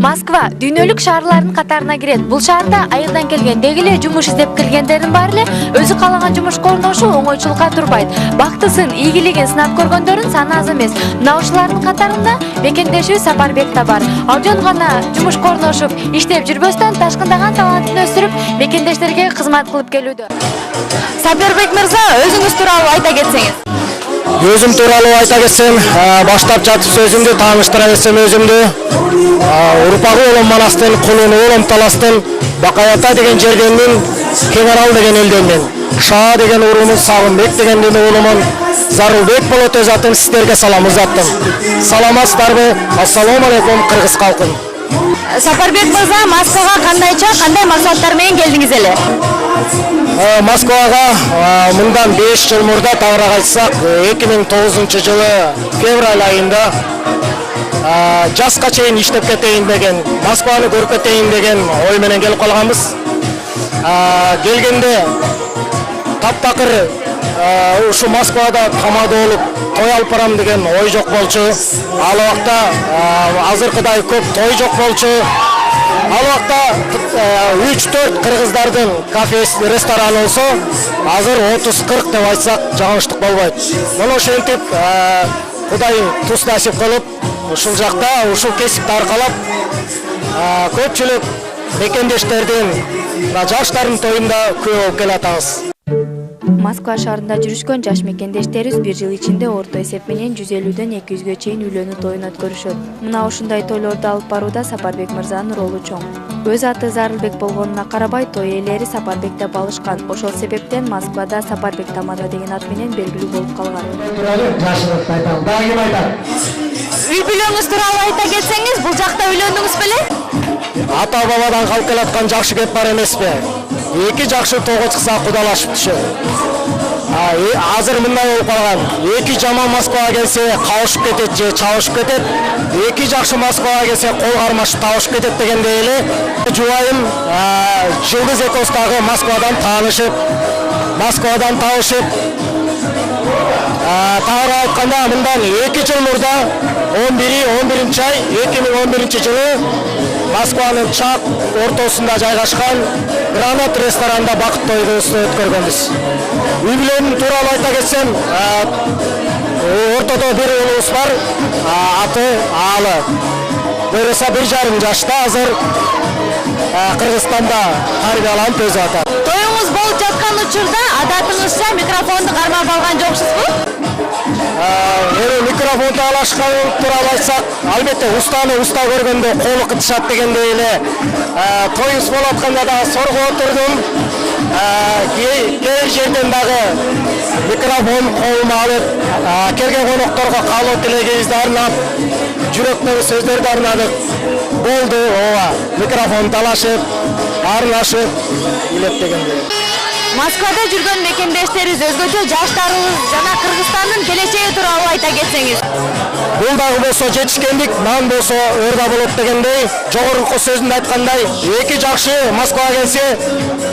Москва дүйнөлүк шаарлардын катарына кирет. Бул шаарда айылдан келген дегиле жумуш издеп келгендердин баары эле өзү каалаган жумушка орношу оңойчулукка турбайт. Бактысын, ийгилигин сынап көргөндөрүн саны аз эмес. Мына ушулардын катарында мекендешибиз Сапарбек да бар. Ал жөн гана жумушка орношуп, иштеп жүрбөстөн ташкындаган талантын өстүрүп, мекендештерге кызмат кылып келүүдө. Сапарбек мырза, өзүңүз тууралуу айта кетсеңиз. Өзüm тууралуу айта кетсем, баштап жатып сөзүмдү тааныштыра кетсем өзүмдү. Урпагы улам Манастын, кулуну улам Таластын, Бакаята деген жерденмин, Кеңарал деген элденмин. Шаа деген урумун, Сагынбек деген улумун, Зарылбек болот өз атын сиздерге салам узаттым. Саламатсыздарбы? Ассалому алейкум кыргыз калкым. Сапарбек мырза, Москвага кандайча, кандай максаттар менен келдиңиз эле? Москвага мындан 5 жыл мурда тагыраак айтсак, 2009 жылы февраль айында жаска чейин иштеп кетейин деген, Москваны көрүп кетейин деген ой менен келип калганбыз. Келгенде таптакыр ушу Москвада тамада болуп той алып барам деген ой жок болчу. Ал убакта азыркыдай көп той жок болчу. Ал убакта 3-4 кыргыздардын кафеси, рестораны болсо, азыр 30-40 деп айтсак жаңылыштык болбойт. Муну ошентип Кудай туз насип кылып, ушул жакта, ушул кесипти аркалап, көпчүлүк мекендештердин, жаштардын тоюнда күбө болуп келатабыз. Москва шаарында жүрүшкөн жаш мекендештерибиз бир жыл ичинде орто эсеп менен 150ден 200гө чейин үйлөнүү тоюн өткөрүшөт. Мына ушундай тойлорду алып барууда Сапарбек мырзанын ролу чоң. Өз аты Зарылбек болгонуна карабай той ээлери Сапарбек деп алышкан. Ошол себептен Москвада Сапарбек тамада деген ат менен белгилүү болуп калган. Жашырыкты айтам, дагы ким айтат? Үй бүлөңүз тууралуу айта кетсеңиз, бул жакта үйлөндүңүз беле? Ата бабадан калып келаткан жакшы кеп бар эмеспи? Эки жакшы тоого чыкса кудалашып түшөт. Азыр мындай болуп калган. Эки жаман Москвага келсе кабышып кетет же чабышып кетет. Эки жакшы Москвага келсе кол кармашып табышып кетет дегендей эле. Жубайым Жылдыз экөөбүз дагы Москвадан табышып, тагыраак айтканда мындан 2 жыл мурда 11 ай 2011 жылы Москванын Чак ортосунда жайгашкан Гранат ресторанында бакыт тоюбузду өткөргөнбүз. Үй бүлөнүн тууралуу айта кетсем, ортодо бир уулубуз бар, аты Аалы. Буюрса 1,5 жашта, азыр Кыргызстанда тарбияланып өзү атат. Тоюңуз болуп жаткан учурда адатыңызча микрофонду кармап алган жоксузбу? Микрофонду алышкан тууралуу айтсак, албетте устаны уста көргөндө колу кытышат дегендей эле. Тоюбуз болуп атканда да сорго отурдум. Кээ жерден дагы микрофон колума алып, келген конокторго каалоо тилегибизди арнап, жүрөктөгү сөздөрдү арнадык. Болду, микрофон талашып, аралашып, илеп дегендей. Москвада жүргөн мекендештерибиз өзгөчө жаштарыбыз жана Кыргызстандын келечеги тууралуу айта кетсеңиз. Бул дагы болсо жетишкендик, нан болсо өрда болот дегендей, жогорку сөзүндө айткандай, эки жакшы Москвага келсе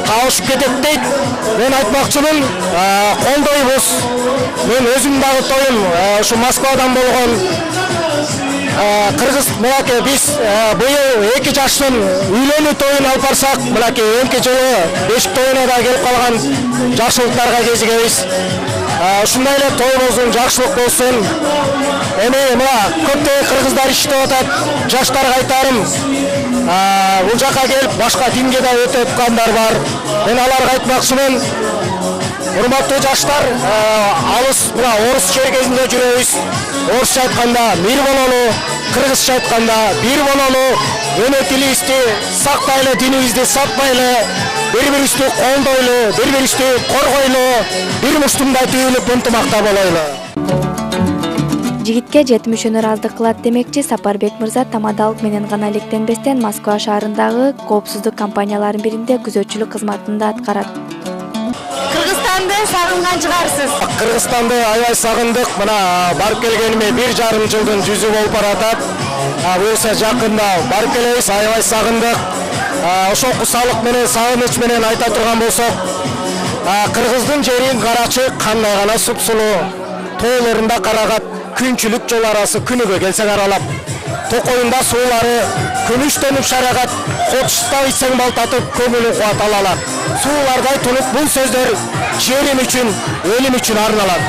кабышып кетет дейт. Мен айтмакчымын, колдойбуз. Мен өзүм дагы тоюм ушу Москвадан болгон Кыргыз мынакей биз быйыл 2 жаштын үйлөнүү тоюн алып барсак, мынакей эмки жылы бешик тоюна да келип калган жакшылыктарга кезигебиз. Ушундай эле тоюбуздун жакшылык болсун. Эми мына көптөгөн кыргыздар иштеп атат. Жаштарга айтарым, бул жака келип башка динге да өтүп аткандар бар. Мен аларга айтмакчымын, урматтуу жаштар, алыс мына орус чергесинде жүрөбүз. Орусча айтканда мир бололу, кыргызча айтканда бир бололу, өне тилибизди сактайлы, динибизди сатпайлы, бири-бирибизди колдойлу, бири-бирибизди коргойлу, бир муштумдай түйүлүп ынтымакта болойлу. Жигитке жетимиш ыраздык кылат демекчи Сапарбек мырза тамадалык менен гана электенбестен Москва шаарындагы коопсуздук компанияларынын биринде күзөтчүлүк кызматын да аткарат. Кыргызстанды сагынган чыгарсыз. Кыргызстанды аябай сагындык. Мына барып келгениме 1,5 жылдын жүзү болуп баратат. Буюрса жакында барып келебиз, аябай сагындык. Ошол кусалык менен, сагыныч менен айта турган болсок, Кыргыздын жери карачы кандай гана супсулуу. Тоолорунда карагат, күнчүлүк жол арасы күнүгө келсең аралап. Токоюнда суулары күмүштөнүп шарагат, котушта ичсең балтатып көңүлү кубат алалат. Суулардай тунуп бул сөздөр жерим үчүн, элим үчүн арналат.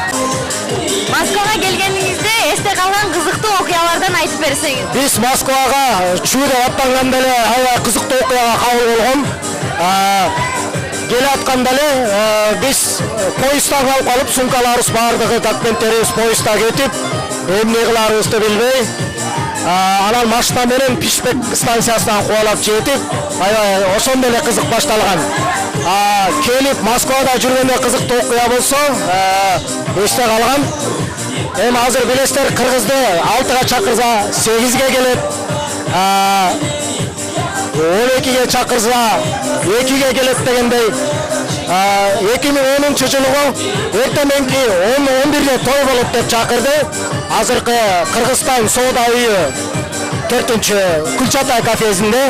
Москвага келгениңизде эсте калган кызыктуу окуялардан айтып берсеңиз. Биз Москвага чуу деп аттанганда эле аябай кызыктуу окуяга кабыл болгом. Келе атканда эле биз поездда калып калып, сумкаларыбыз баардыгы, документтерибиз поездда кетип, эмне кыларыбызды билбей, анан машина менен Пишпек станциясынан кубалап жетип, аябай ошондо эле кызык башталган. Келип Москвада жүргөндө кызыктуу окуя болсо, эсте калган. Эми азыр билесиздер, кыргызды 6га чакырса 8ге келет. 12ге чакырса 2ге келет дегендей. 2010-жылы эртең мененки 11-де той болот деп чакырды. Азыркы Кыргызстан соода үйү 4-Күлчатай кафесинде.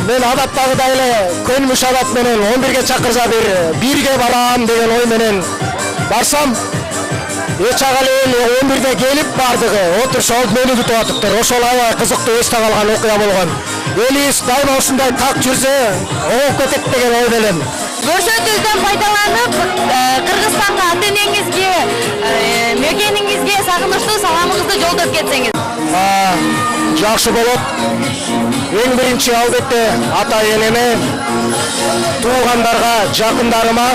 Мен адаттагыдай эле көнмүш адат менен 11ге чакырса бир 1ге барам деген ой менен барсам, Эчагал эл 11-де келип бардыгы отурушуп мени күтүп атыптыр. Ошол аябай кызыктуу эсте калган окуя болгон. Элибиз дайыма ушундай так жүрсө, оңоп кетет деген ойдо элем. Көрсөтүүдөн пайдаланып, Кыргызстанга ата-энеңизге, мекениңизге сагынычтуу саламыңызды жолдоп кетсеңиз. Жакшы болот. Эң биринчи албетте ата-энеме, туугандарга, жакындарыма,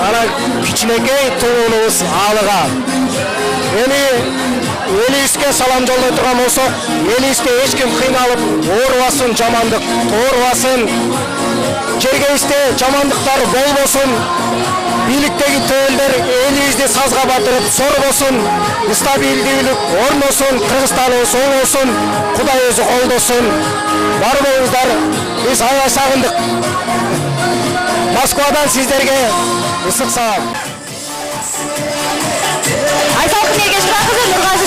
анан кичинекей туулубуз Алыга. Эми элибизге салам жолдой турган болсок, элибизге эч ким кыйналып, оорубасын жамандык, тоорубасын. Жергебизде жамандыктар болбосун. Бийликтеги төөлдөр элибизди сазга батырып сорбосун. Стабилдүүлүк орносун, Кыргызстаныбыз оңосун, Кудай өзү колдосун. Бар болуңуздар, биз аябай сагындык. Москвадан сиздерге ысык салам. Айсалкын Эргешбай кызы, Нургазы